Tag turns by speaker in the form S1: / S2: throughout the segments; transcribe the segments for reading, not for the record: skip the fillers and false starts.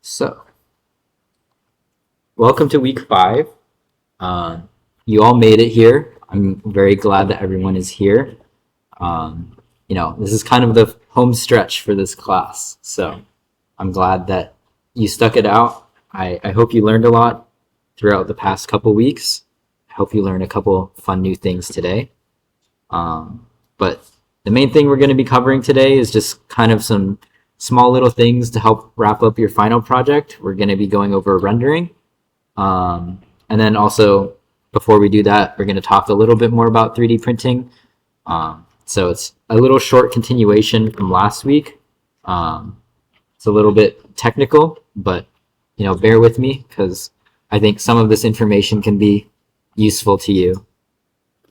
S1: So, welcome to week 5. You all made it here. I'm very glad that everyone is here. This is kind of the home stretch for this class. So, I'm glad that you stuck it out. I hope you learned a lot throughout the past couple weeks. I hope you learned a couple fun new things today. But the main thing we're going to be covering today is just kind of some small little things to help wrap up your final project. We're going to be going over rendering. And then also, before we do that, we're going to talk a little bit more about 3D printing. So it's a little short continuation from last week. It's a little bit technical, but bear with me because I think some of this information can be useful to you.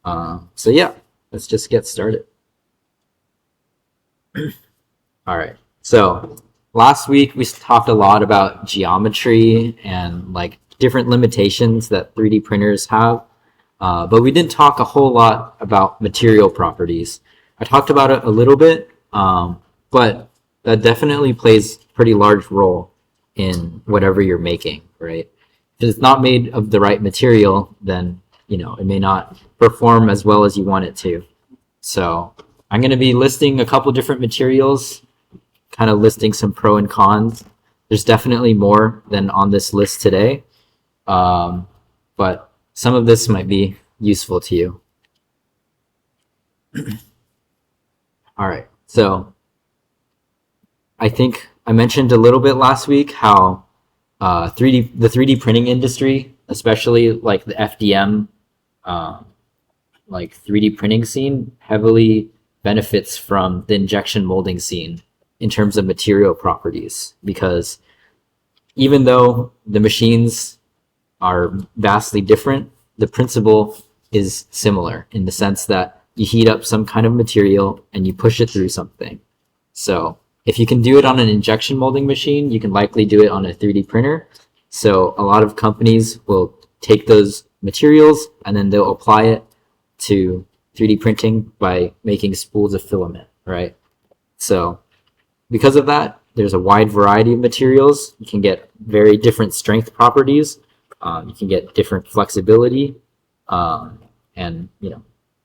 S1: So yeah, let's just get started. All right. So last week we talked a lot about geometry and like different limitations that 3D printers have, but we didn't talk a whole lot about material properties. I talked about it a little bit, but that definitely plays a pretty large role in whatever you're making, right? If it's not made of the right material, then it may not perform as well as you want it to. So I'm going to be listing a couple different materials, kind of listing some pro and cons. There's definitely more than on this list today, but some of this might be useful to you. All right, so I think I mentioned a little bit last week how the 3D printing industry, especially like the FDM, like 3D printing scene, heavily benefits from the injection molding scene in terms of material properties, because even though the machines are vastly different, the principle is similar in the sense that you heat up some kind of material and you push it through something. So if you can do it on an injection molding machine, you can likely do it on a 3D printer. So a lot of companies will take those materials and then they'll apply it to 3D printing by making spools of filament, right? So because of that, there's a wide variety of materials. You can get very different strength properties. You can get different flexibility, and a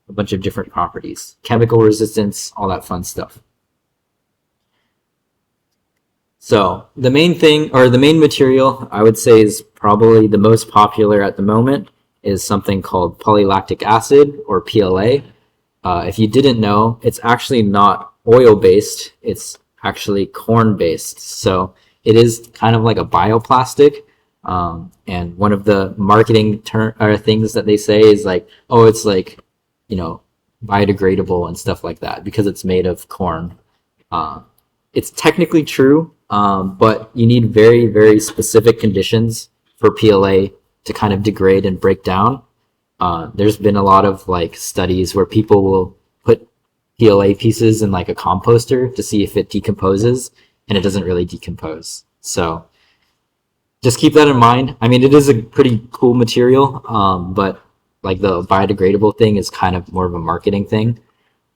S1: bunch of different properties, chemical resistance, all that fun stuff. So the main thing, or the main material, I would say is probably the most popular at the moment, is something called polylactic acid, or PLA. If you didn't know, it's actually not oil-based. It's actually corn-based. So it is kind of like a bioplastic. And one of the marketing things that they say is like, oh, it's like, biodegradable and stuff like that because it's made of corn. It's technically true, but you need very, very specific conditions for PLA to kind of degrade and break down. There's been a lot of like studies where people will put PLA pieces in like a composter to see if it decomposes, and it doesn't really decompose. So just keep that in mind. I mean, it is a pretty cool material, but like the biodegradable thing is kind of more of a marketing thing.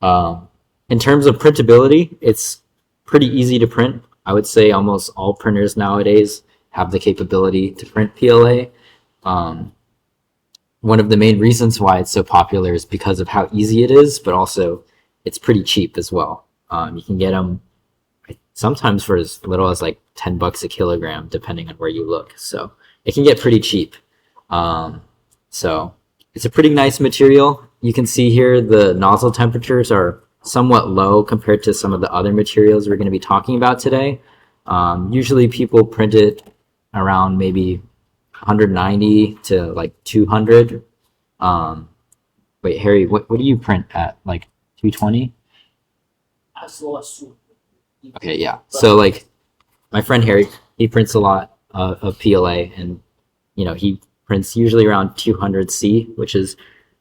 S1: In terms of printability, it's pretty easy to print. I would say almost all printers nowadays have the capability to print PLA. One of the main reasons why it's so popular is because of how easy it is, but also it's pretty cheap as well. You can get them sometimes for as little as like $10 a kilogram, depending on where you look. So it can get pretty cheap. So it's a pretty nice material. You can see here the nozzle temperatures are somewhat low compared to some of the other materials we're going to be talking about today. Usually people print it around maybe 190 to like 200. Wait, Harry, what do you print at? Like 220?
S2: As low as 2.
S1: Okay, yeah. So like my friend Harry, he prints a lot of PLA, and he prints usually around 200 C, which is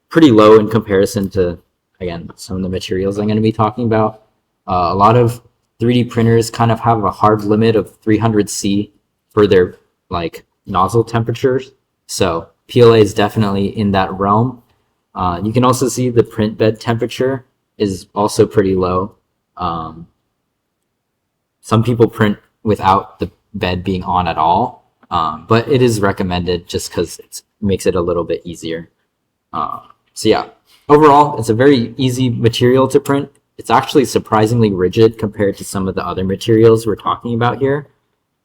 S1: pretty low in comparison to, again, some of the materials I'm going to be talking about. A lot of 3D printers kind of have a hard limit of 300 C for their like nozzle temperatures. So PLA is definitely in that realm. You can also see the print bed temperature is also pretty low. Some people print without the bed being on at all. But it is recommended just because it makes it a little bit easier. So yeah, overall, it's a very easy material to print. It's actually surprisingly rigid compared to some of the other materials we're talking about here.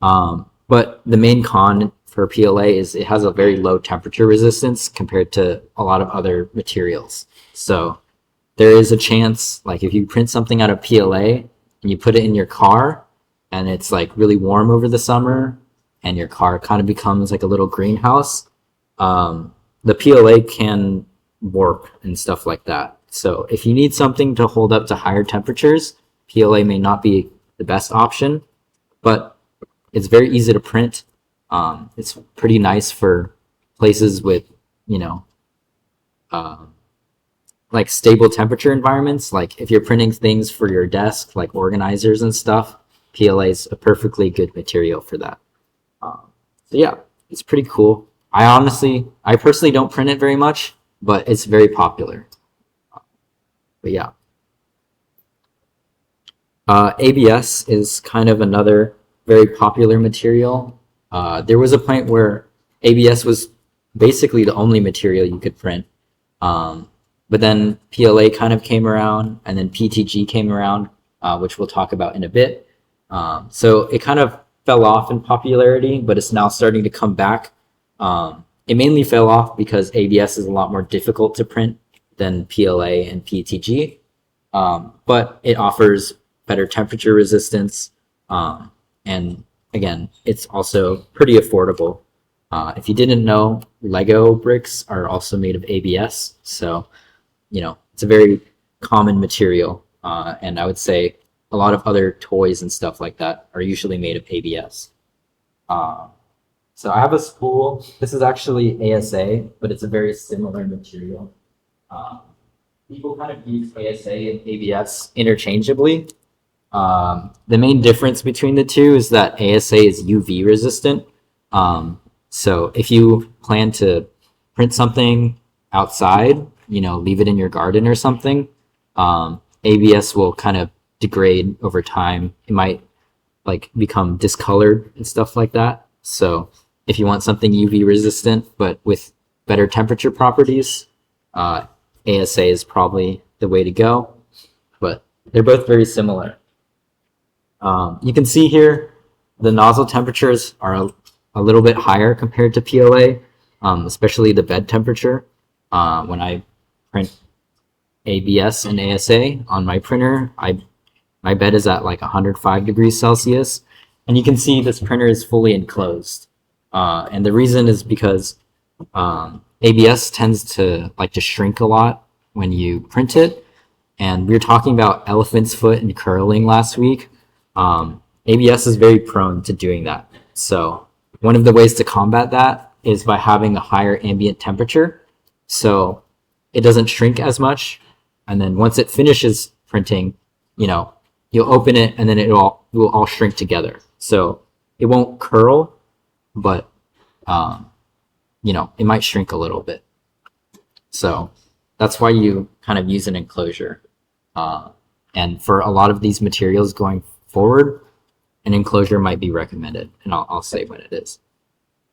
S1: But the main con for PLA is it has a very low temperature resistance compared to a lot of other materials. So there is a chance, like if you print something out of PLA and you put it in your car and it's like really warm over the summer and your car kind of becomes like a little greenhouse, the PLA can warp and stuff like that. So if you need something to hold up to higher temperatures, PLA may not be the best option, but it's very easy to print. It's pretty nice for places with, you know, like stable temperature environments. Like if you're printing things for your desk, like organizers and stuff, PLA is a perfectly good material for that. So yeah, it's pretty cool. I personally don't print it very much, but it's very popular. But yeah. ABS is kind of another very popular material. There was a point where ABS was basically the only material you could print. But then PLA kind of came around, and then PTG came around, which we'll talk about in a bit. So it kind of fell off in popularity, but it's now starting to come back. It mainly fell off because ABS is a lot more difficult to print than PLA and PTG, but it offers better temperature resistance, and again, it's also pretty affordable. If you didn't know, Lego bricks are also made of ABS, so you know it's a very common material, and I would say a lot of other toys and stuff like that are usually made of ABS. So I have a spool. This is actually ASA, but it's a very similar material. People kind of use ASA and ABS interchangeably. The main difference between the two is that ASA is UV resistant. So if you plan to print something outside, you know, leave it in your garden or something, ABS will kind of degrade over time. It might like become discolored and stuff like that. So if you want something UV resistant but with better temperature properties, ASA is probably the way to go. But they're both very similar. You can see here the nozzle temperatures are a little bit higher compared to PLA, especially the bed temperature. When I print ABS and ASA on my printer, my bed is at like 105 degrees Celsius, and you can see this printer is fully enclosed. And the reason is because ABS tends to like to shrink a lot when you print it. And we were talking about elephant's foot and curling last week. ABS is very prone to doing that. So one of the ways to combat that is by having a higher ambient temperature. So it doesn't shrink as much. And then once it finishes printing, you know, you'll open it and then it will all shrink together. So it won't curl, but, you know, it might shrink a little bit. So that's why you kind of use an enclosure. And for a lot of these materials going forward, an enclosure might be recommended, and I'll say when it is.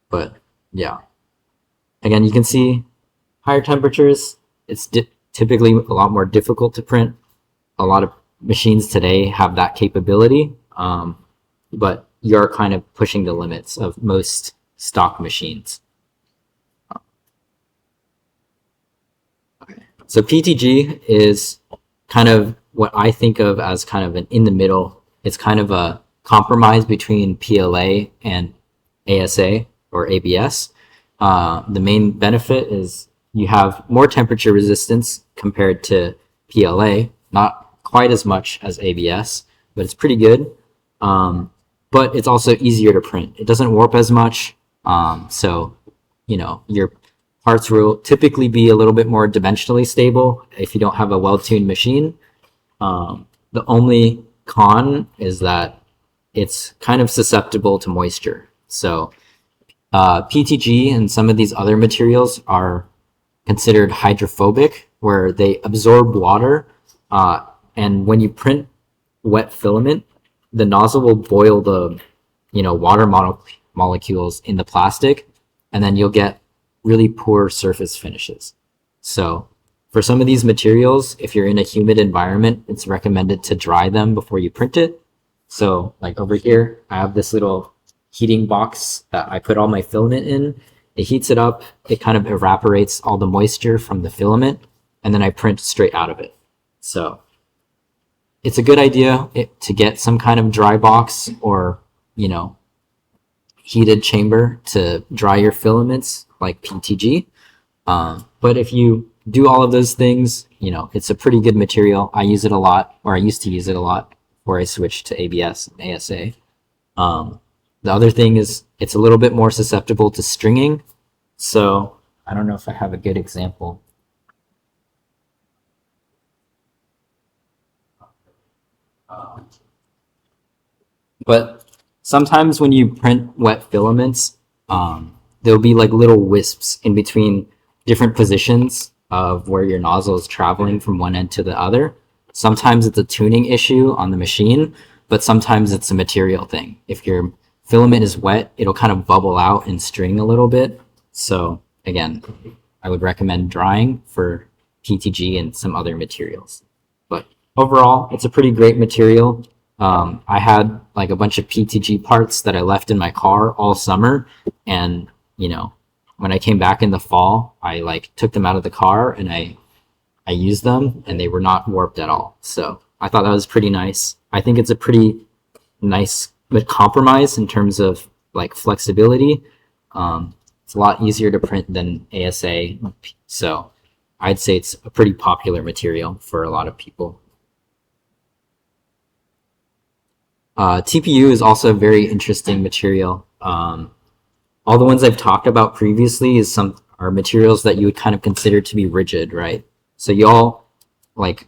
S1: But yeah, again, you can see higher temperatures. It's typically a lot more difficult to print. A lot of machines today have that capability, but you're kind of pushing the limits of most stock machines. Okay, so PTG is kind of what I think of as kind of an in the middle. It's kind of a compromise between PLA and ASA or ABS. The main benefit is you have more temperature resistance compared to PLA, not quite as much as ABS, but it's pretty good. But it's also easier to print. It doesn't warp as much. So, you know, your parts will typically be a little bit more dimensionally stable if you don't have a well-tuned machine. The only con is that it's kind of susceptible to moisture. So PTG and some of these other materials are considered hydrophobic, where they absorb water. And when you print wet filament, the nozzle will boil the water molecules in the plastic, and then you'll get really poor surface finishes. So for some of these materials, if you're in a humid environment, it's recommended to dry them before you print it. So like over here, I have this little heating box that I put all my filament in. It heats it up, it kind of evaporates all the moisture from the filament, and then I print straight out of it. So it's a good idea to get some kind of dry box or, heated chamber to dry your filaments like PTG. But if you do all of those things, it's a pretty good material. I use it a lot, or I used to use it a lot before I switched to ABS and ASA. The other thing is it's a little bit more susceptible to stringing. So I don't know if I have a good example. But sometimes when you print wet filaments, there'll be like little wisps in between different positions of where your nozzle is traveling from one end to the other. Sometimes it's a tuning issue on the machine, but sometimes it's a material thing. If your filament is wet, it'll kind of bubble out and string a little bit. So again, I would recommend drying for PTG and some other materials. But overall, it's a pretty great material. I had like a bunch of PTG parts that I left in my car all summer, and when I came back in the fall, I like took them out of the car and I used them, and they were not warped at all. So I thought that was pretty nice. I think it's a pretty nice compromise in terms of like flexibility. It's a lot easier to print than ASA, so I'd say it's a pretty popular material for a lot of people. TPU is also a very interesting material. All the ones I've talked about previously are materials that you would kind of consider to be rigid, right? So you all like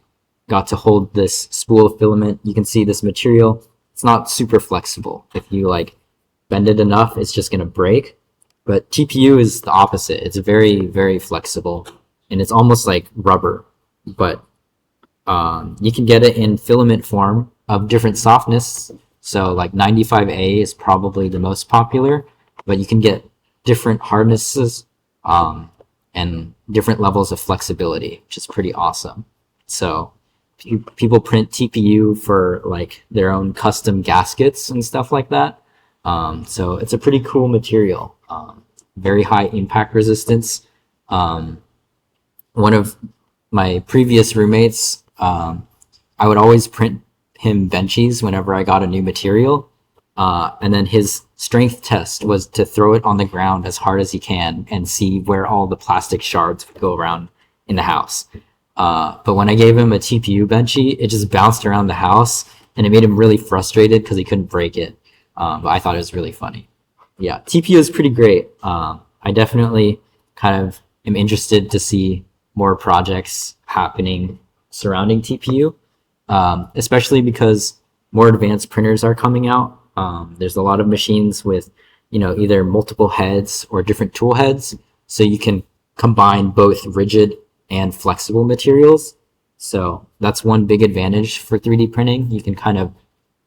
S1: got to hold this spool of filament. You can see this material, it's not super flexible. If you like bend it enough, it's just going to break. But TPU is the opposite. It's very, very flexible, and it's almost like rubber. But you can get it in filament form of different softness. So like 95A is probably the most popular, but you can get different hardnesses and different levels of flexibility, which is pretty awesome. So people print TPU for like their own custom gaskets and stuff like that. So it's a pretty cool material. Very high impact resistance. One of my previous roommates, I would always print him benchies whenever I got a new material. And then his strength test was to throw it on the ground as hard as he can and see where all the plastic shards would go around in the house. But when I gave him a TPU benchy, it just bounced around the house, and it made him really frustrated because he couldn't break it. But I thought it was really funny. Yeah, TPU is pretty great. I definitely kind of am interested to see more projects happening surrounding TPU, especially because more advanced printers are coming out. There's a lot of machines with, either multiple heads or different tool heads, so you can combine both rigid and flexible materials. So that's one big advantage for 3D printing. You can kind of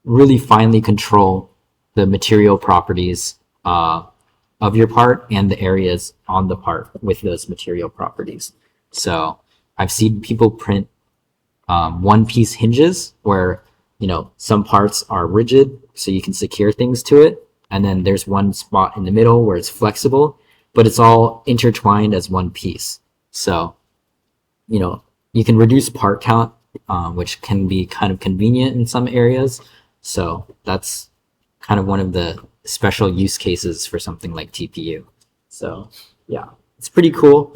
S1: really finely control the material properties of your part and the areas on the part with those material properties. So I've seen people print one-piece hinges where some parts are rigid, so you can secure things to it, and then there's one spot in the middle where it's flexible, but it's all intertwined as one piece. So you can reduce part count, which can be kind of convenient in some areas. So that's kind of one of the special use cases for something like TPU. So yeah, it's pretty cool.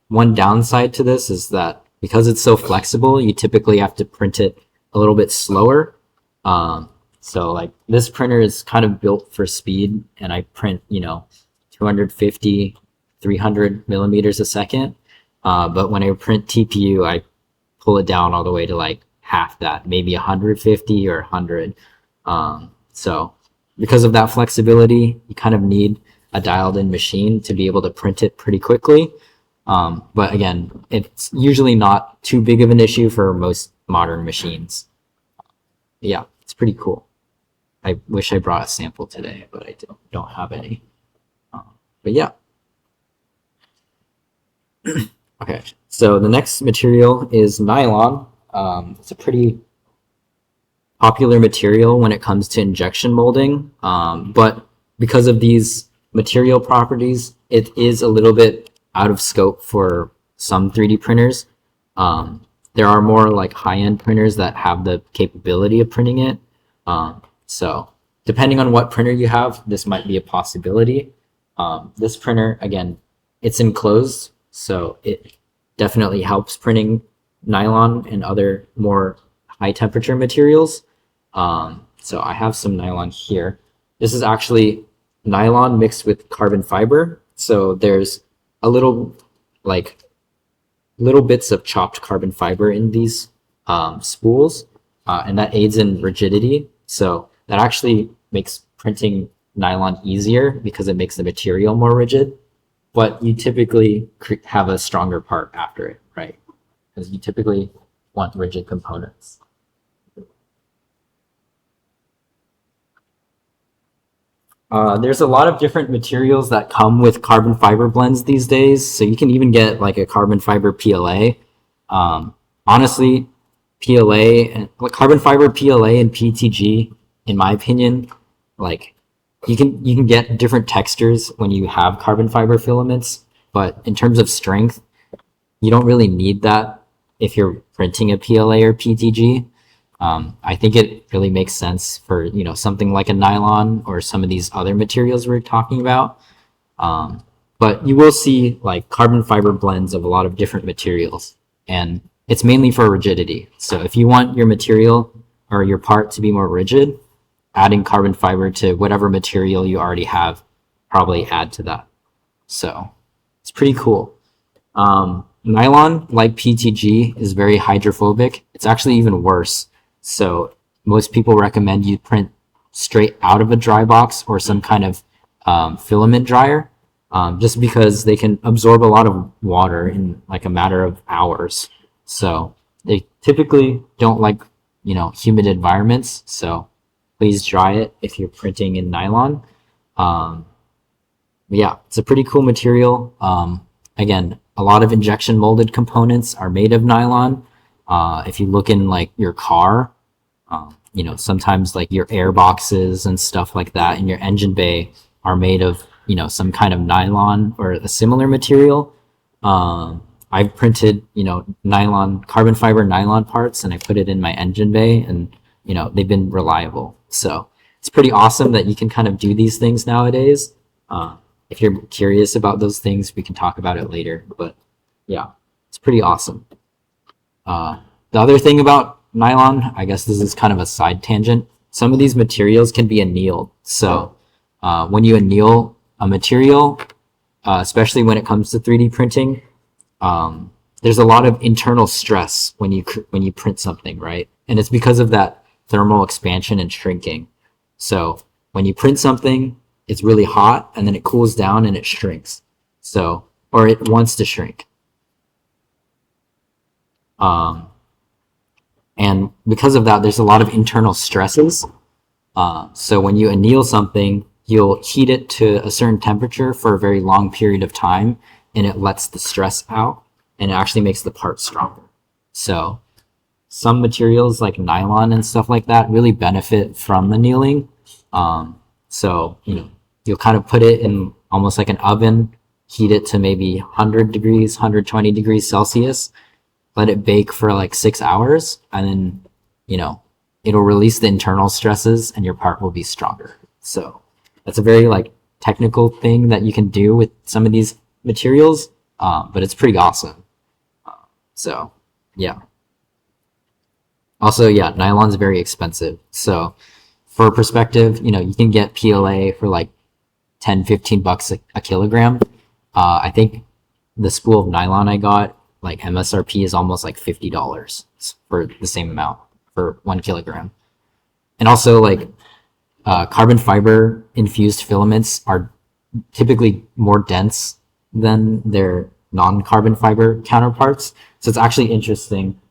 S1: One downside to this is that because it's so flexible, you typically have to print it a little bit slower. So like this printer is kind of built for speed, and I print 250, 300 millimeters a second. But when I print TPU, I pull it down all the way to like half that, maybe 150 or 100. So because of that flexibility, you kind of need a dialed in machine to be able to print it pretty quickly. But again, it's usually not too big of an issue for most modern machines. Yeah, it's pretty cool. I wish I brought a sample today, but I don't have any. But yeah. Okay, so the next material is nylon. It's a pretty popular material when it comes to injection molding, but because of these material properties, it is a little bit out of scope for some 3D printers. There are more like high-end printers that have the capability of printing it. So depending on what printer you have, this might be a possibility. This printer, again, it's enclosed, so it definitely helps printing nylon and other more high temperature materials. So I have some nylon here. This is actually nylon mixed with carbon fiber. So there's a little like little bits of chopped carbon fiber in these spools, and that aids in rigidity. So that actually makes printing nylon easier because it makes the material more rigid. But you typically have a stronger part after it, right? Because you typically want rigid components. There's a lot of different materials that come with carbon fiber blends these days. So you can even get like a carbon fiber PLA. Honestly, PLA and like carbon fiber PLA and PTG, in my opinion, like you can get different textures when you have carbon fiber filaments, but in terms of strength, you don't really need that if you're printing a PLA or PTG. I think it really makes sense for something like a nylon or some of these other materials we're talking about. But you will see like carbon fiber blends of a lot of different materials, and it's mainly for rigidity. So if you want your material or your part to be more rigid, adding carbon fiber to whatever material you already have probably add to that. So it's pretty cool. Nylon, like PTG, is very hydrophobic. It's actually even worse. So most people recommend you print straight out of a dry box or some kind of filament dryer, just because they can absorb a lot of water in like a matter of hours. So they typically don't like humid environments. So please dry it if you're printing in nylon. Yeah, it's a pretty cool material. Again, a lot of injection molded components are made of nylon. If you look in like your car, sometimes like your air boxes and stuff like that in your engine bay are made of, some kind of nylon or a similar material. I've printed, nylon, carbon fiber nylon parts, and I put it in my engine bay, and, they've been reliable. So it's pretty awesome that you can kind of do these things nowadays. If you're curious about those things, we can talk about it later. But yeah, it's pretty awesome. The other thing about nylon, I guess this is kind of a side tangent. Some of these materials can be annealed. So when you anneal a material, especially when it comes to 3D printing, there's a lot of internal stress when you print something, right? And it's because of that thermal expansion and shrinking. So when you print something, it's really hot and then it cools down and it shrinks. So, or it wants to shrink. And because of that, there's a lot of internal stresses. So when you anneal something, you'll heat it to a certain temperature for a very long period of time, and it lets the stress out, and it actually makes the part stronger. So some materials like nylon and stuff like that really benefit from annealing. So you'll kind of put it in almost like an oven, heat it to maybe 100 degrees, 120 degrees Celsius, let it bake for like 6 hours, and then it'll release the internal stresses and your part will be stronger. So that's a very like technical thing that you can do with some of these materials, but it's pretty awesome. So yeah. Also, yeah, nylon's very expensive. So for perspective, you can get PLA for like 10, 15 bucks a kilogram. I think the spool of nylon I got, like MSRP is almost like $50 for the same amount for 1 kilogram. And also like carbon fiber infused filaments are typically more dense than their non-carbon fiber counterparts. So it's actually interesting.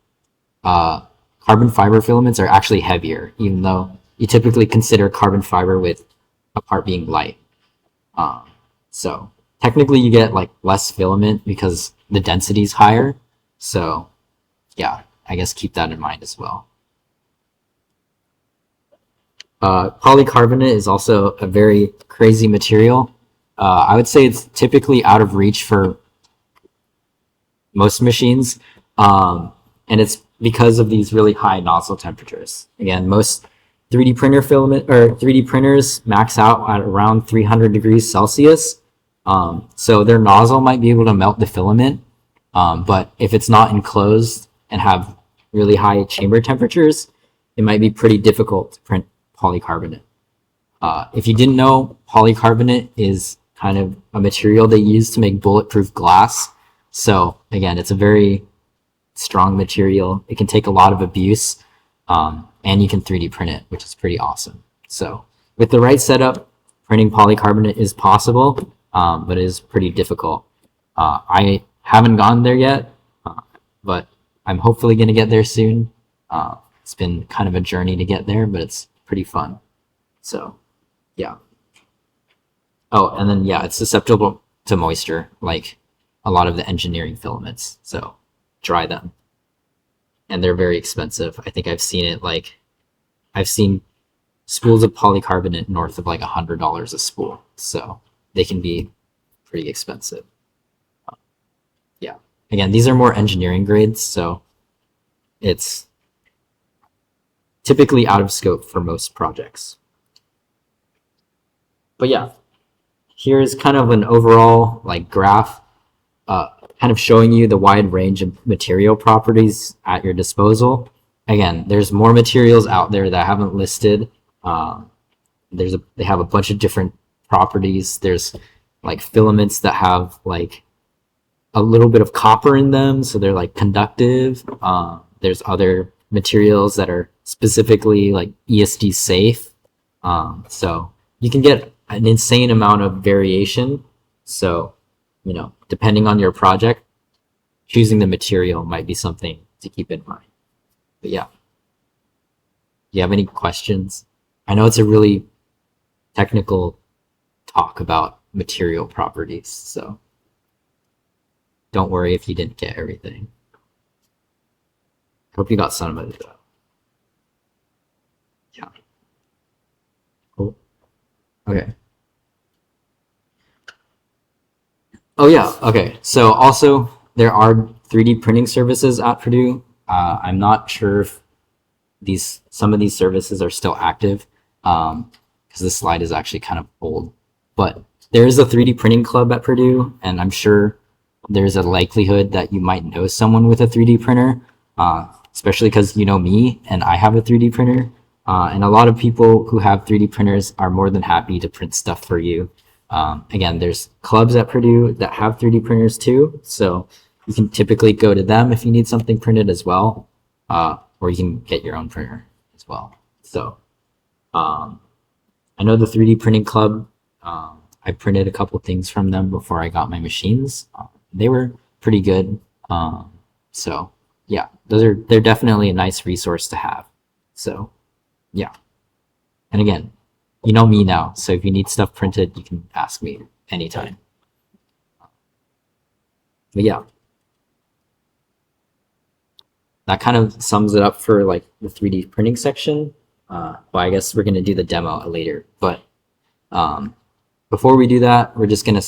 S1: Carbon fiber filaments are actually heavier, even though you typically consider carbon fiber with a part being light. So technically you get like less filament because the density is higher. So yeah, I guess keep that in mind as well. Polycarbonate is also a very crazy material. I would say it's typically out of reach for most machines, and it's because of these really high nozzle temperatures. Again, most 3D printer filament or 3D printers max out at around 300 degrees Celsius. So their nozzle might be able to melt the filament, but if it's not enclosed and have really high chamber temperatures, it might be pretty difficult to print polycarbonate. If you didn't know, polycarbonate is kind of a material they use to make bulletproof glass. So again, it's a very strong material. It can take a lot of abuse, and you can 3D print it, which is pretty awesome. So with the right setup, printing polycarbonate is possible, but it is pretty difficult. I haven't gone there yet, but I'm hopefully going to get there soon. It's been kind of a journey to get there, but it's pretty fun. So yeah. Oh, and then yeah, it's susceptible to moisture, like a lot of the engineering filaments. So dry them. And they're very expensive. I think I've seen spools of polycarbonate north of like $100 a spool. So they can be pretty expensive. Yeah. Again, these are more engineering grades, so it's typically out of scope for most projects. But yeah, here's kind of an overall like graph, kind of showing you the wide range of material properties at your disposal. Again, there's more materials out there that I haven't listed. They have a bunch of different properties. There's like filaments that have like a little bit of copper in them, so they're like conductive. There's other materials that are specifically like ESD safe. So you can get an insane amount of variation. So, you know, depending on your project, choosing the material might be something to keep in mind. But yeah, do you have any questions? I know it's a really technical talk about material properties, so don't worry if you didn't get everything. Hope you got some of it though. Yeah. Cool. Okay. Oh yeah. Okay. So also there are 3D printing services at Purdue. I'm not sure if some of these services are still active, because this slide is actually kind of old. But there is a 3D printing club at Purdue, and I'm sure there's a likelihood that you might know someone with a 3D printer, especially because you know me and I have a 3D printer. And a lot of people who have 3D printers are more than happy to print stuff for you. Again, there's clubs at Purdue that have 3D printers too, so you can typically go to them if you need something printed as well, or you can get your own printer as well. So I know the 3D printing club. I printed a couple things from them before I got my machines. They were pretty good. So yeah, they're definitely a nice resource to have. So yeah, and again, you know me now, so if you need stuff printed, you can ask me anytime. But yeah, that kind of sums it up for like the 3D printing section. Well, I guess we're gonna do the demo later, but before we do that, we're just gonna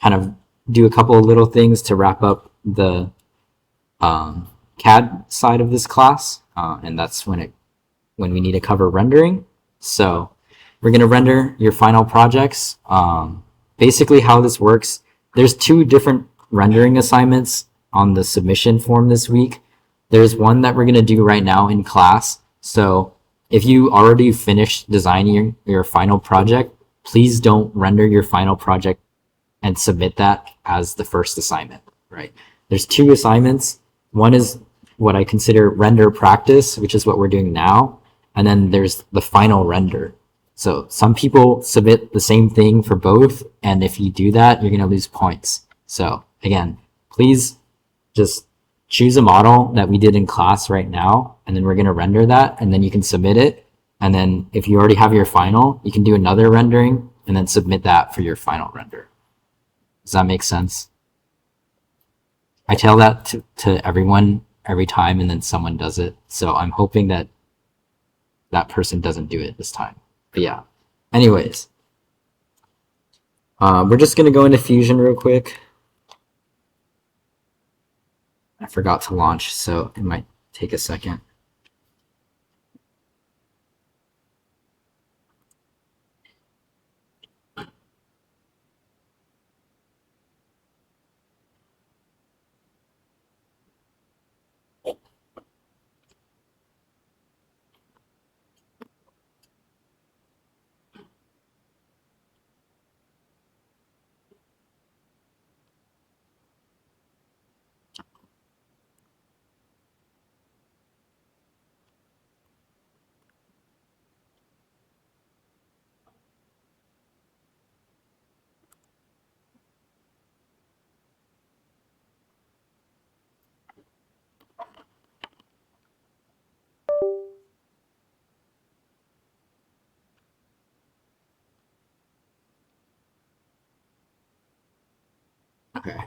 S1: kind of do a couple of little things to wrap up the CAD side of this class, and that's when we need to cover rendering. So we're going to render your final projects. Basically how this works, there's 2 different rendering assignments on the submission form this week. There's one that we're going to do right now in class. So if you already finished designing your final project, please don't render your final project and submit that as the first assignment, right? There's 2 assignments. One is what I consider render practice, which is what we're doing now. And then there's the final render. So some people submit the same thing for both, and if you do that, you're going to lose points. So again, please just choose a model that we did in class right now, and then we're going to render that, and then you can submit it. And then if you already have your final, you can do another rendering and then submit that for your final render. Does that make sense? I tell that to everyone every time, and then someone does it. So I'm hoping that that person doesn't do it this time. But yeah. Anyways, we're just going to go into Fusion real quick. I forgot to launch, so it might take a second. Okay.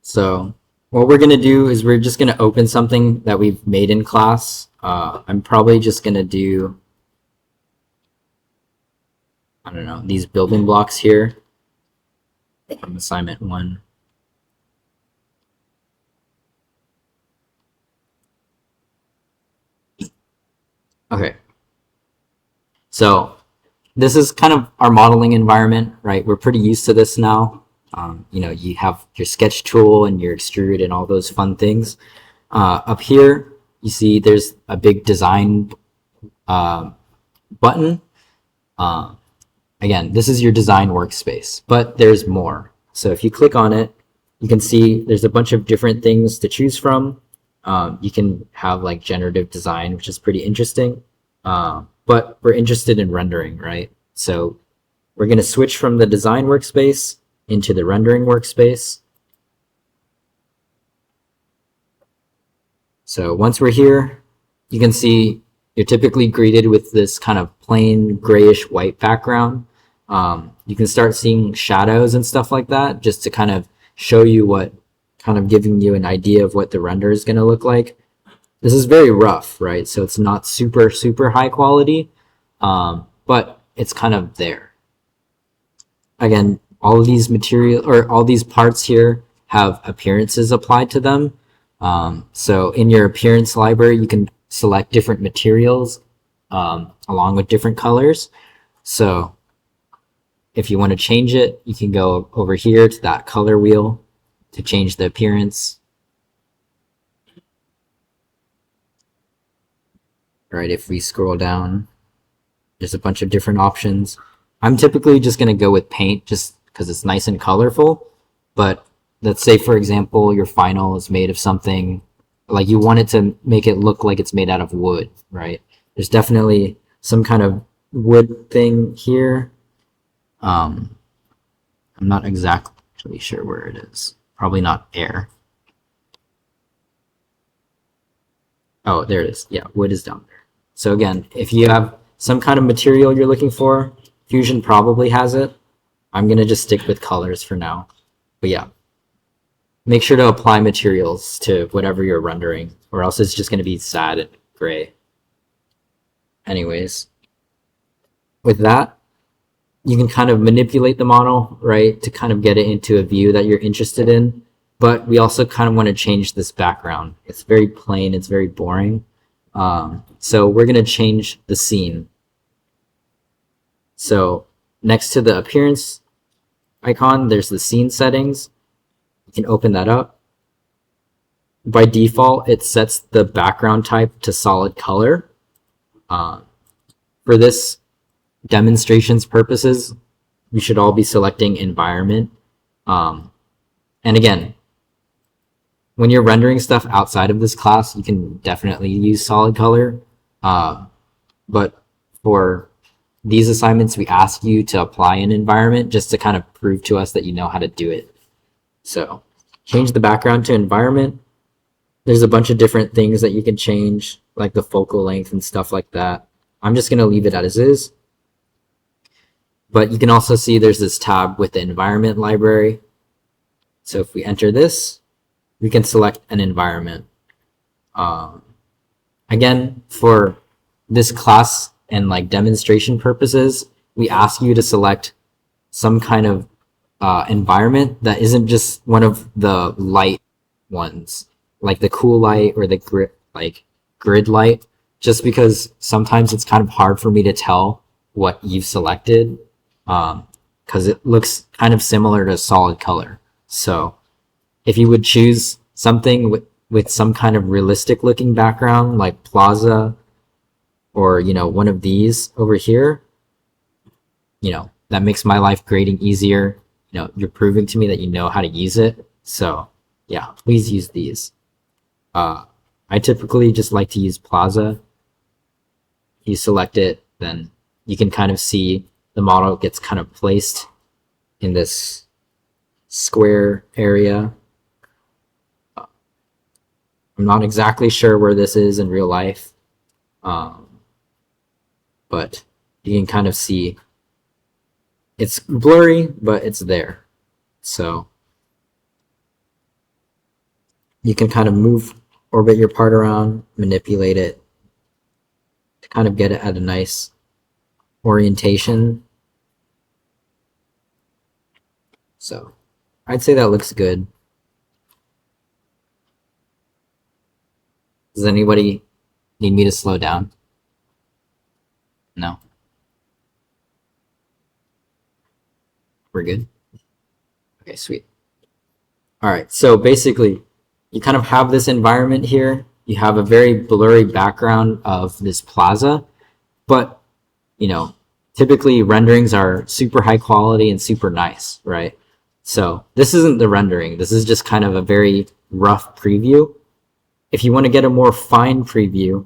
S1: So what we're going to do is we're just going to open something that we've made in class. I'm probably just going to do, I don't know, these building blocks here from assignment 1. Okay. So this is kind of our modeling environment, right? We're pretty used to this now. You have your sketch tool and your extrude and all those fun things. Up here, you see there's a big design button. Again, this is your design workspace, but there's more. So if you click on it, you can see there's a bunch of different things to choose from. You can have like generative design, which is pretty interesting. But we're interested in rendering, right? So we're going to switch from the design workspace into the rendering workspace. So once we're here, you can see you're typically greeted with this kind of plain grayish white background. You can start seeing shadows and stuff like that just to kind of show you what, kind of giving you an idea of what the render is going to look like. This is very rough, right? So it's not super, super high quality, but it's kind of there. Again, all of these all these parts here have appearances applied to them. So in your appearance library, you can select different materials along with different colors. So if you want to change it, you can go over here to that color wheel to change the appearance. All right, if we scroll down, there's a bunch of different options. I'm typically just going to go with paint just because it's nice and colorful. But let's say, for example, your final is made of something like you want it to make it look like it's made out of wood, right? There's definitely some kind of wood thing here. I'm not exactly sure where it is. Probably not air. Oh, there it is. Yeah, wood is down there. So again, if you have some kind of material you're looking for, Fusion probably has it. I'm going to just stick with colors for now. But yeah, make sure to apply materials to whatever you're rendering, or else it's just going to be sad and gray. Anyways, with that, you can kind of manipulate the model, right, to kind of get it into a view that you're interested in. But we also kind of want to change this background. It's very plain, it's very boring. So we're going to change the scene. So next to the appearance icon, there's the scene settings. You can open that up. By default, it sets the background type to solid color. For this demonstration's purposes, we should all be selecting environment. And again, when you're rendering stuff outside of this class, you can definitely use solid color. But for these assignments, we ask you to apply an environment just to kind of prove to us that you know how to do it. So change the background to environment. There's a bunch of different things that you can change, like the focal length and stuff like that. I'm just going to leave it as is. But you can also see there's this tab with the environment library. So if we enter this, we can select an environment. Again, for this class and like demonstration purposes, we ask you to select some kind of environment that isn't just one of the light ones, like the cool light or the grid light, just because sometimes it's kind of hard for me to tell what you've selected, because it looks kind of similar to solid color. So if you would choose something with some kind of realistic looking background, like Plaza, or one of these over here, that makes my life grading easier. You're proving to me that you know how to use it. So yeah, please use these. I typically just like to use Plaza. You select it, then you can kind of see the model gets kind of placed in this square area. I'm not exactly sure where this is in real life, but you can kind of see it's blurry, but it's there. So you can kind of orbit your part around, manipulate it to kind of get it at a nice orientation. So I'd say that looks good. Does anybody need me to slow down? No? We're good? Okay, sweet. All right, so basically, you kind of have this environment here. You have a very blurry background of this plaza, but, typically renderings are super high quality and super nice, right? So this isn't the rendering. This is just kind of a very rough preview. If you want to get a more fine preview,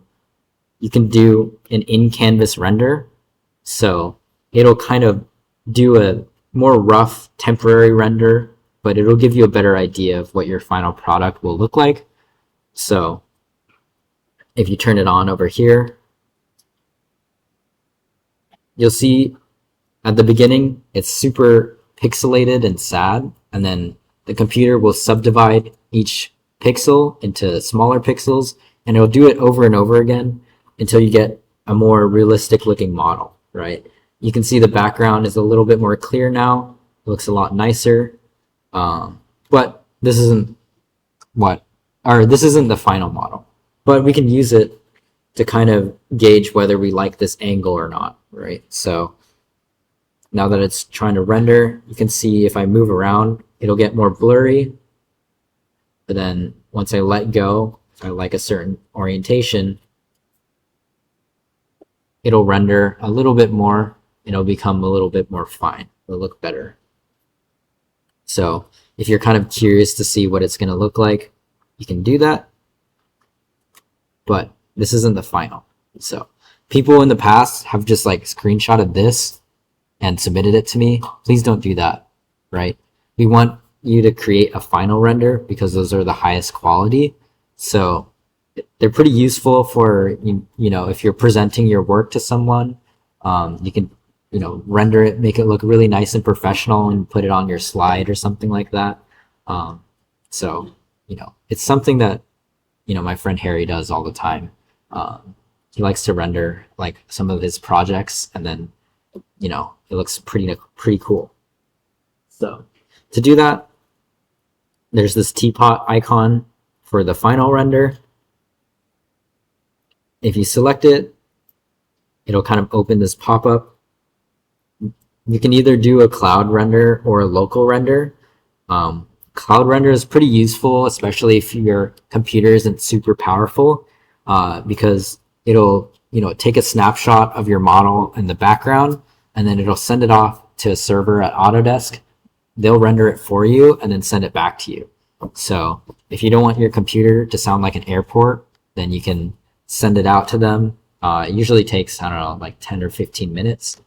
S1: you can do an in-canvas render. So it'll kind of do a more rough temporary render, but it'll give you a better idea of what your final product will look like. So if you turn it on over here, you'll see at the beginning it's super pixelated and sad, and then the computer will subdivide each pixel into smaller pixels, and it'll do it over and over again until you get a more realistic looking model, right? You can see the background is a little bit more clear now. It looks a lot nicer. But this isn't this isn't the final model, but we can use it to kind of gauge whether we like this angle or not, right? So now that it's trying to render, you can see if I move around, it'll get more blurry. But then once I let go, if I like a certain orientation, it'll render a little bit more. It'll become a little bit more fine. It'll look better. So if you're kind of curious to see what it's going to look like, you can do that. But this isn't the final. So people in the past have just like screenshotted this and submitted it to me. Please don't do that, right? We want you to create a final render because those are the highest quality. So they're pretty useful for, if you're presenting your work to someone, you can, render it, make it look really nice and professional and put it on your slide or something like that. So, it's something that, my friend Harry does all the time. He likes to render like some of his projects, and then, it looks pretty cool. So to do that, there's this teapot icon for the final render. If you select it, it'll kind of open this pop-up. You can either do a cloud render or a local render. Cloud render is pretty useful, especially if your computer isn't super powerful, because it'll take a snapshot of your model in the background, and then it'll send it off to a server at Autodesk. They'll render it for you and then send it back to you. So if you don't want your computer to sound like an airport, then you can send it out to them. It usually takes, I don't know, like 10 or 15 minutes.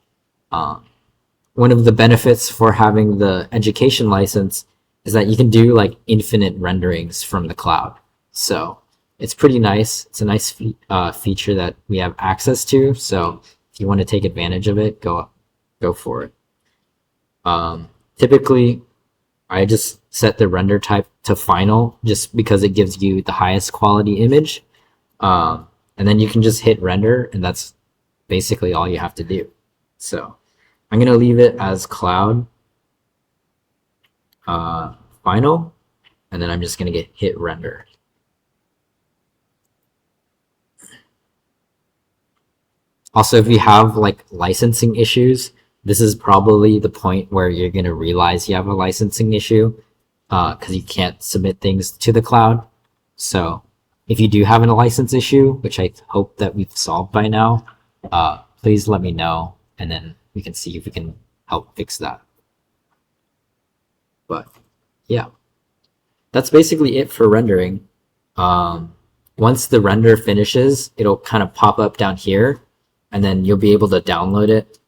S1: One of the benefits for having the education license is that you can do like infinite renderings from the cloud. So it's pretty nice. It's a nice feature that we have access to. So if you want to take advantage of it, go for it. Typically, I just set the render type to final just because it gives you the highest quality image. And then you can just hit render, and that's basically all you have to do. So I'm going to leave it as cloud final, and then I'm just going to hit render. Also, if you have like licensing issues, this is probably the point where you're going to realize you have a licensing issue because you can't submit things to the cloud. So if you do have a license issue, which I hope that we've solved by now, please let me know, and then we can see if we can help fix that. But yeah, that's basically it for rendering. Once the render finishes, it'll kind of pop up down here, and then you'll be able to download it.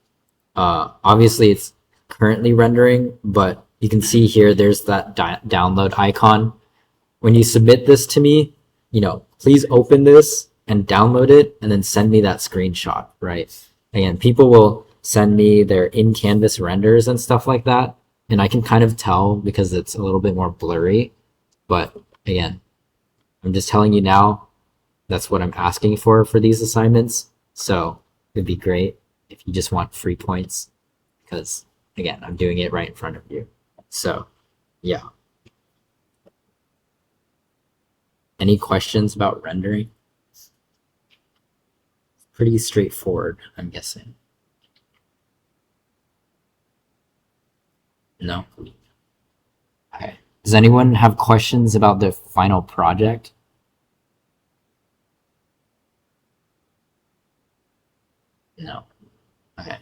S1: Obviously, it's currently rendering, but you can see here there's that download icon. When you submit this to me, please open this and download it, and then send me that screenshot, right? Again, people will send me their in-canvas renders and stuff like that, and I can kind of tell because it's a little bit more blurry. But again, I'm just telling you now, that's what I'm asking for these assignments. So it'd be great if you just want free points, because again, I'm doing it right in front of you. So yeah. Any questions about rendering? Pretty straightforward, I'm guessing. No? Okay. Does anyone have questions about the final project? No. Okay.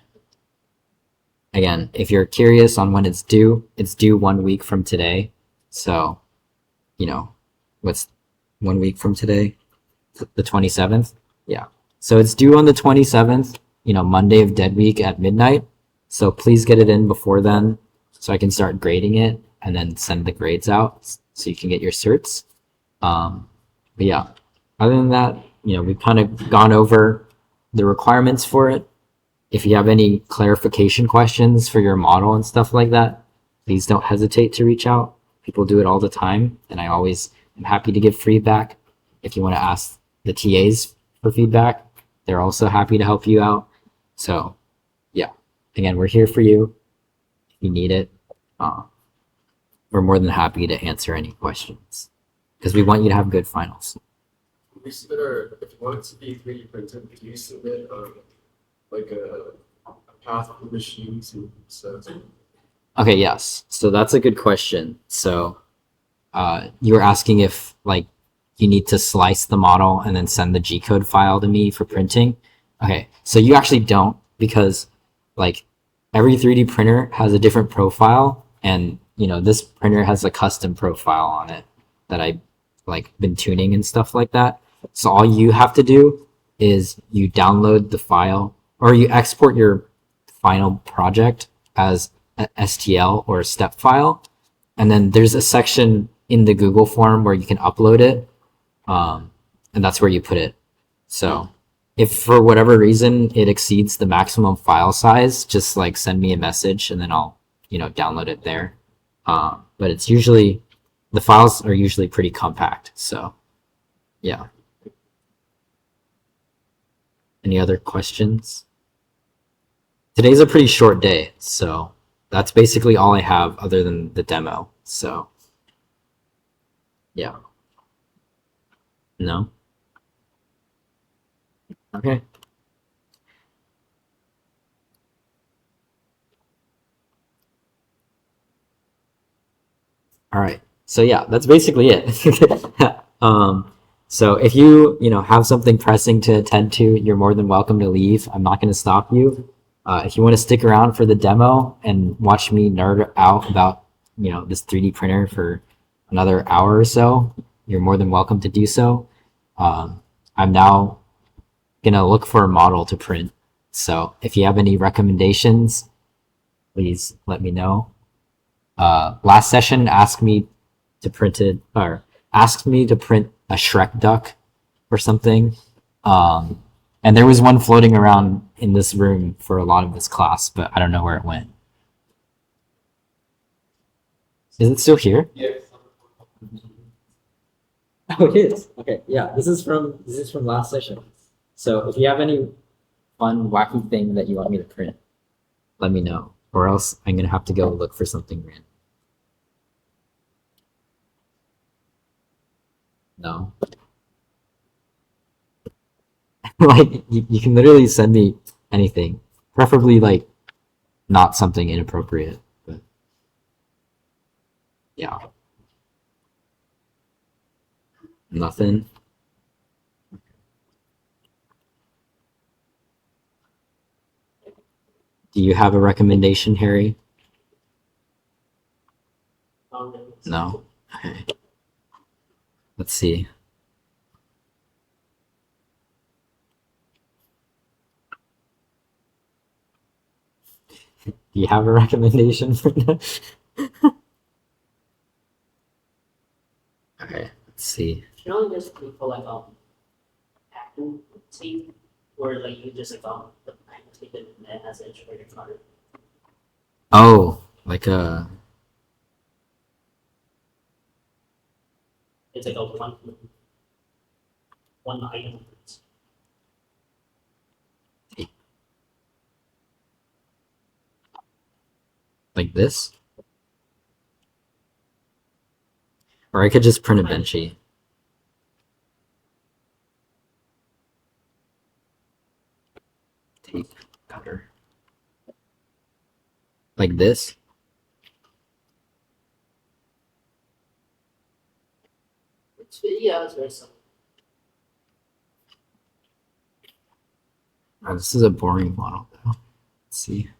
S1: Again, if you're curious on when it's due 1 week from today. So, what's 1 week from today? The 27th? Yeah. So it's due on the 27th, Monday of Dead Week at midnight. So please get it in before then so I can start grading it and then send the grades out so you can get your certs. But yeah, other than that, we've kind of gone over the requirements for it. If you have any clarification questions for your model and stuff like that, please don't hesitate to reach out. People do it all the time, and I always am happy to give feedback. If you want to ask the TAs for feedback, they're also happy to help you out. So yeah, again, we're here for you if you need it. We're more than happy to answer any questions because we want you to have good finals.
S3: We submit if you want it to be 3D printed, do you submit like a path for machines and so?
S1: Okay, yes. So that's a good question. So you were asking if like you need to slice the model and then send the G-code file to me for printing. Okay, so you actually don't, because like every 3D printer has a different profile, and this printer has a custom profile on it that I like been tuning and stuff like that. So all you have to do is you download the file, or you export your final project as a STL or a step file, and then there's a section in the Google form where you can upload it, and that's where you put it. So if for whatever reason it exceeds the maximum file size, just like send me a message and then I'll download it there. But it's usually, the files are usually pretty compact. So yeah. Any other questions? Today's a pretty short day, so that's basically all I have other than the demo. So yeah. No? Okay. All right. So yeah, that's basically it. So if you have something pressing to attend to, you're more than welcome to leave. I'm not going to stop you. If you want to stick around for the demo and watch me nerd out about this 3D printer for another hour or so, you're more than welcome to do so. I'm now gonna look for a model to print. So if you have any recommendations, please let me know. last session asked me to print a Shrek duck or something. And there was one floating around in this room for a lot of this class, but I don't know where it went. Is it still here?
S3: Yeah.
S1: Oh, it is. Okay, yeah. This is from last session. So if you have any fun, wacky thing that you want me to print, let me know, or else I'm gonna have to go look for something random. No, like you can literally send me anything, preferably like not something inappropriate. But yeah, nothing. Do you have a recommendation, Harry? No. Okay. Let's see. Do you have a recommendation for that? Okay. Let's see.
S2: You know, just for like acting scene where like you just like take it and as an integrated card.
S1: Oh, like a
S2: It's like a one item.
S1: like this, or I could just print a benchy. Tape cutter. Like this.
S2: Yeah, it's very simple.
S1: Oh, this is a boring model though. Let's see.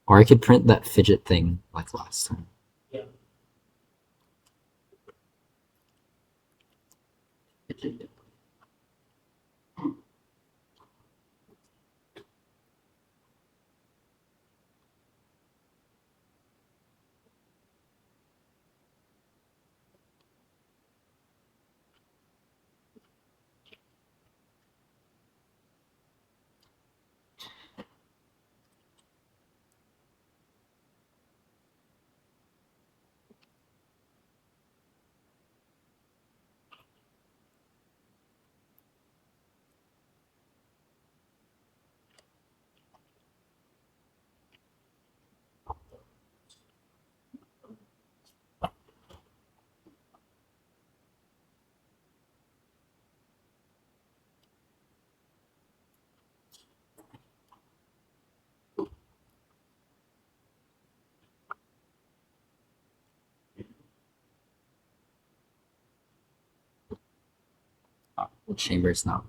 S1: Or I could print that fidget thing like last time.
S2: Yeah.
S1: Oh, the chamber is not.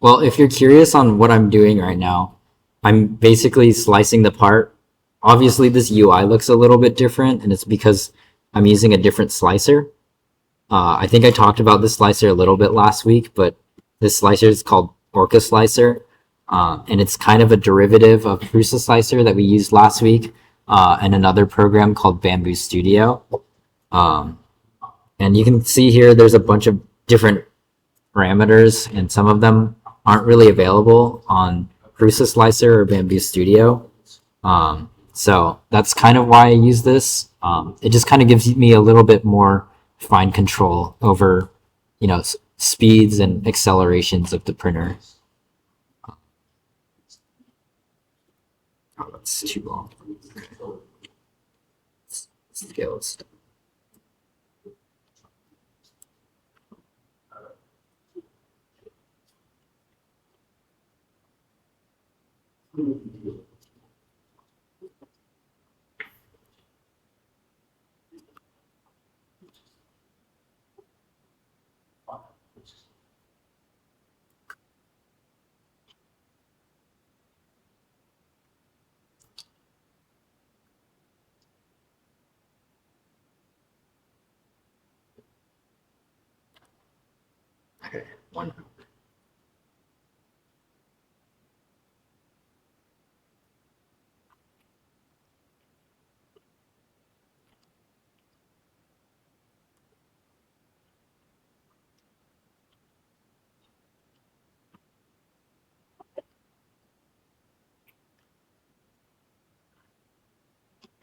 S1: Well, if you're curious on what I'm doing right now, I'm basically slicing the part. Obviously, this UI looks a little bit different, and it's because I'm using a different slicer. I think I talked about this slicer a little bit last week, but this slicer is called Orca Slicer, and it's kind of a derivative of Prusa Slicer that we used last week, and another program called Bamboo Studio. Um, and you can see here there's a bunch of different parameters, and some of them aren't really available on Prusa Slicer or Bamboo Studio. So that's kind of why I use this. It just kind of gives me a little bit more fine control over, speeds and accelerations of the printer. Oh, that's too long. Scales. Okay, one.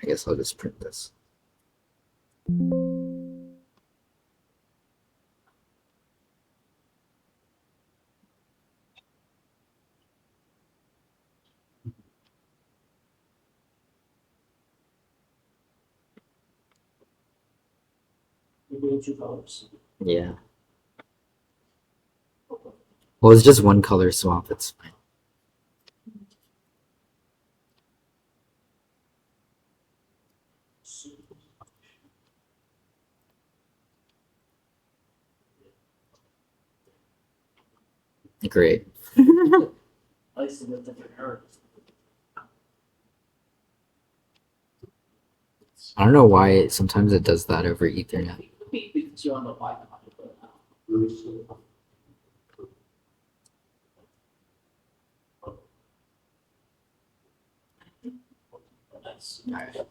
S1: I guess I'll just print this.
S2: You're doing two colors.
S1: Yeah. Well, it's just one color swap. It's fine. Great.
S2: I used to live different areas.
S1: I don't know why sometimes it does that over Ethernet.
S2: Because you're on the Wi-Fi. Nice.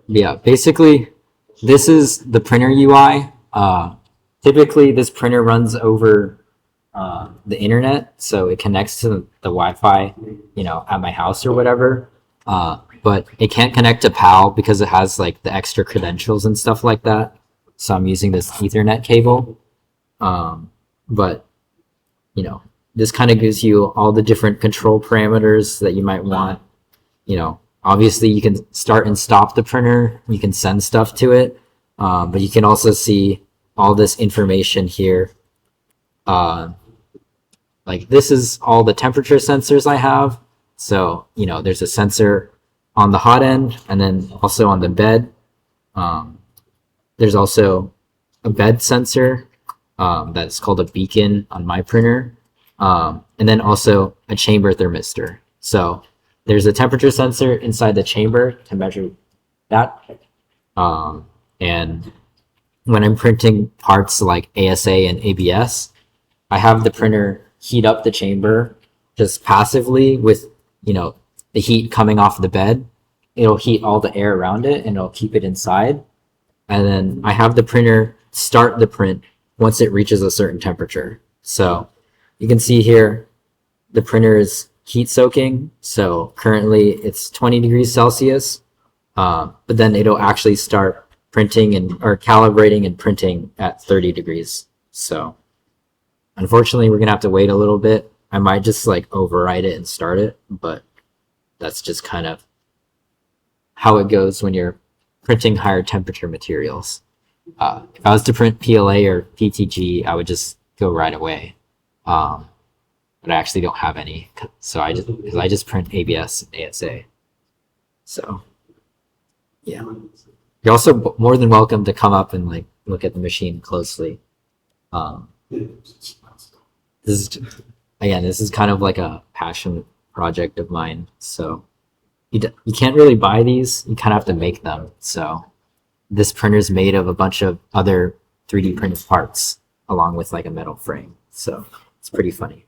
S1: Yeah, basically, this is the printer UI. Typically, this printer runs over the internet, so it connects to the Wi-Fi, at my house or whatever. But it can't connect to PAL because it has like the extra credentials and stuff like that. So I'm using this Ethernet cable. But this kind of gives you all the different control parameters that you might want. Obviously you can start and stop the printer. You can send stuff to it, but you can also see all this information here. Like this is all the temperature sensors I have. So, there's a sensor on the hot end and then also on the bed. There's also a bed sensor that's called a beacon on my printer. And then also a chamber thermistor. So there's a temperature sensor inside the chamber to measure that. And when I'm printing parts like ASA and ABS, I have the printer heat up the chamber just passively with, the heat coming off the bed. It'll heat all the air around it and it'll keep it inside. And then I have the printer start the print once it reaches a certain temperature. So you can see here, the printer is heat soaking. So currently it's 20 degrees Celsius, but then it'll actually start printing or calibrating and printing at 30 degrees. So unfortunately, we're gonna have to wait a little bit. I might just like override it and start it, but that's just kind of how it goes when you're printing higher temperature materials. If I was to print PLA or PTG, I would just go right away. But I actually don't have any, so I just print ABS and ASA. So yeah, you're also more than welcome to come up and like look at the machine closely. This is again, this is kind of like a passion project of mine. So you can't really buy these; you kind of have to make them. So this printer is made of a bunch of other 3D printed parts along with like a metal frame. So it's pretty funny.